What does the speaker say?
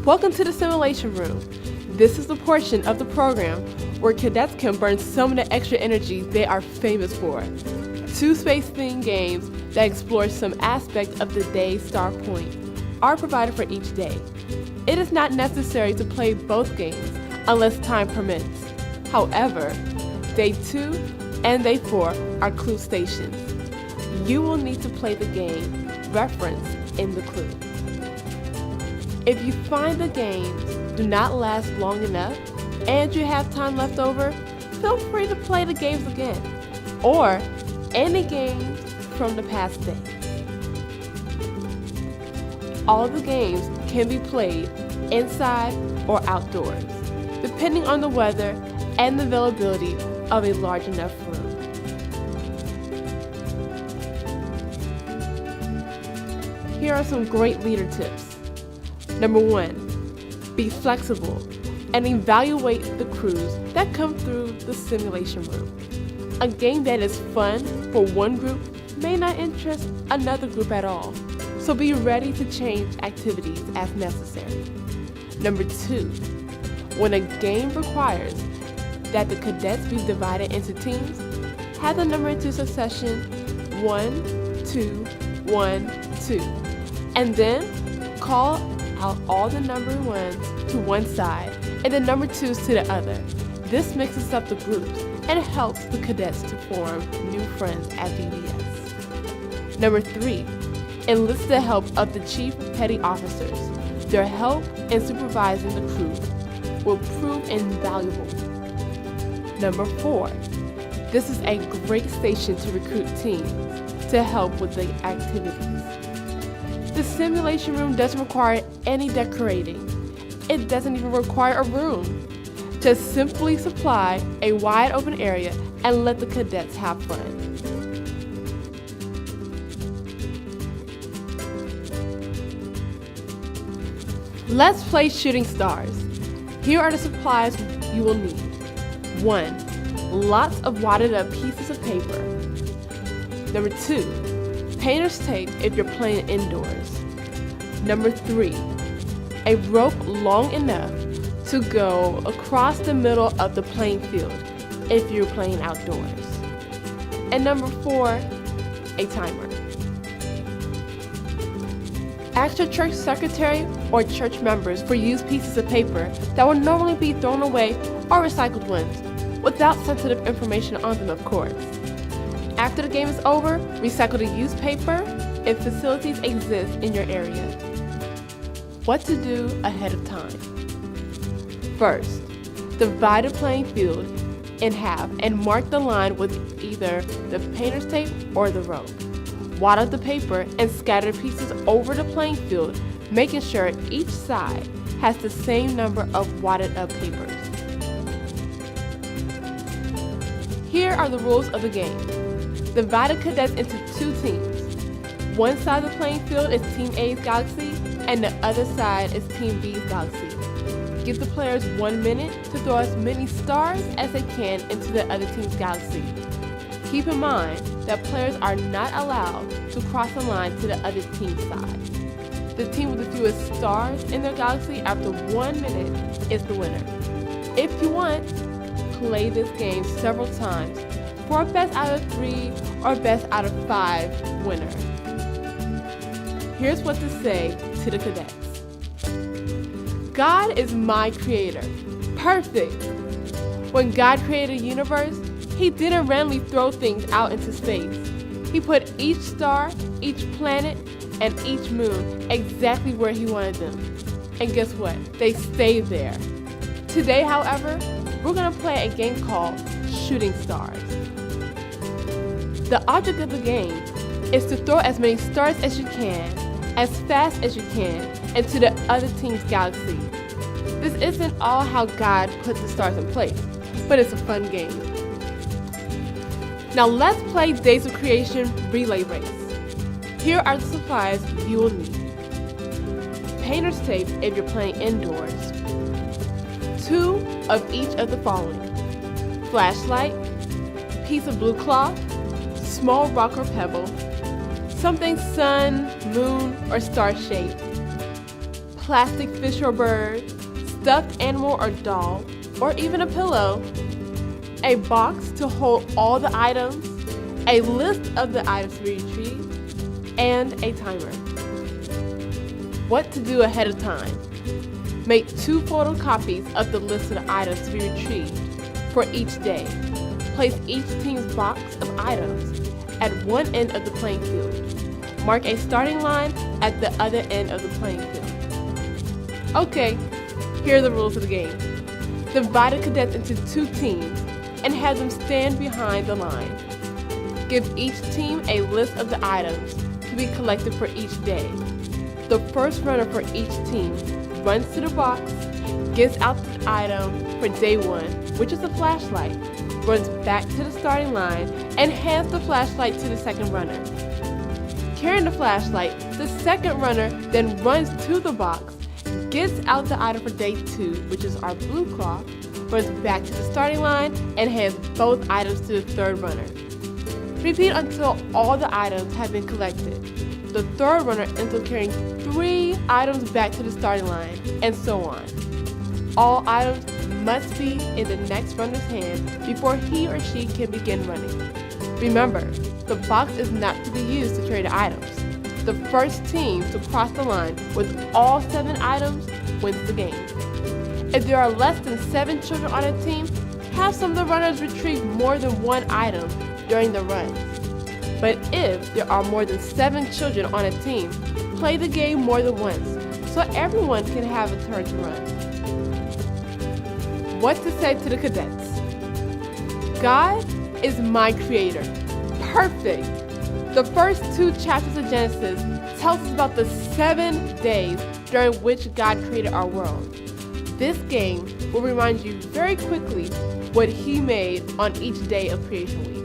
Welcome to the simulation room. This is the portion of the program where cadets can burn some of the extra energy they are famous for. 2 space-themed games that explore some aspect of the day's star point are provided for each day. It is not necessary to play both games unless time permits. However, Day 2 and Day 4 are clue stations. You will need to play the game referenced in the clue. If you find the games do not last long enough and you have time left over, feel free to play the games again, or any games from the past day. All the games can be played inside or outdoors, depending on the weather and the availability of a large enough room. Here are some great leader tips. Number 1, be flexible and evaluate the crews that come through the simulation room. A game that is fun for one group may not interest another group at all, so be ready to change activities as necessary. Number 2, when a game requires that the cadets be divided into teams, have the number into succession 1, 2, 1, 2, and then call out all the number 1s to one side and the number 2s to the other. This mixes up the groups and helps the cadets to form new friends at VBS. Number 3, enlist the help of the chief petty officers. Their help in supervising the crew will prove invaluable. Number 4, this is a great station to recruit teams to help with the activities. The simulation room doesn't require any decorating. It doesn't even require a room. Just simply supply a wide open area and let the cadets have fun. Let's play Shooting Stars. Here are the supplies you will need. 1, lots of wadded up pieces of paper. Number 2, painter's tape if you're playing indoors. Number 3, a rope long enough to go across the middle of the playing field if you're playing outdoors. And number 4, a timer. Ask your church secretary or church members for used pieces of paper that would normally be thrown away or recycled ones, without sensitive information on them, of course. After the game is over, recycle the used paper if facilities exist in your area. What to do ahead of time. First, divide the playing field in half and mark the line with either the painter's tape or the rope. Wad up the paper and scatter pieces over the playing field, making sure each side has the same number of wadded up papers. Here are the rules of the game. Divide the cadets into 2 teams. One side of the playing field is Team A's galaxy, and the other side is Team B's galaxy. Give the players 1 minute to throw as many stars as they can into the other team's galaxy. Keep in mind that players are not allowed to cross the line to the other team's side. The team with the fewest stars in their galaxy after 1 minute is the winner. If you want, play this game several times for a best out of 3 or best out of 5 winner. Here's what to say to the cadets. God is my creator. Perfect. When God created the universe, He didn't randomly throw things out into space. He put each star, each planet, and each moon exactly where He wanted them. And guess what? They stayed there. Today, however, we're going to play a game called Shooting Stars. The object of the game is to throw as many stars as you can, as fast as you can, into the other team's galaxy. This isn't all how God put the stars in place, but it's a fun game. Now let's play Days of Creation Relay Race. Here are the supplies you will need. Painter's tape if you're playing indoors. 2 of each of the following. Flashlight, piece of blue cloth, small rock or pebble, something sun, moon, or star shaped. plastic fish or bird, stuffed animal or doll, or even a pillow, a box to hold all the items, a list of the items to be retrieved, and a timer. What to do ahead of time. Make 2 photocopies of the list of the items to be retrieved for each day. Place each team's box of items at one end of the playing field. Mark a starting line at the other end of the playing field. Okay, here are the rules of the game. Divide the cadets into 2 teams and have them stand behind the line. Give each team a list of the items to be collected for each day. The first runner for each team runs to the box, gets out the item for day 1, which is a flashlight, runs back to the starting line, and hands the flashlight to the second runner. Carrying the flashlight, the second runner then runs to the box, gets out the item for day 2, which is our blue cloth, runs back to the starting line, and hands both items to the third runner. Repeat until all the items have been collected. The third runner ends up carrying 3 items back to the starting line, and so on. All items must be in the next runner's hand before he or she can begin running. Remember, the box is not to be used to carry the items. The first team to cross the line with all 7 items wins the game. If there are less than 7 children on a team, have some of the runners retrieve more than 1 item during the run. But if there are more than 7 children on a team, play the game more than once so everyone can have a turn to run. What to say to the cadets? God is my creator. Perfect! The first 2 chapters of Genesis tells us about the 7 days during which God created our world. This game will remind you very quickly what He made on each day of Creation Week.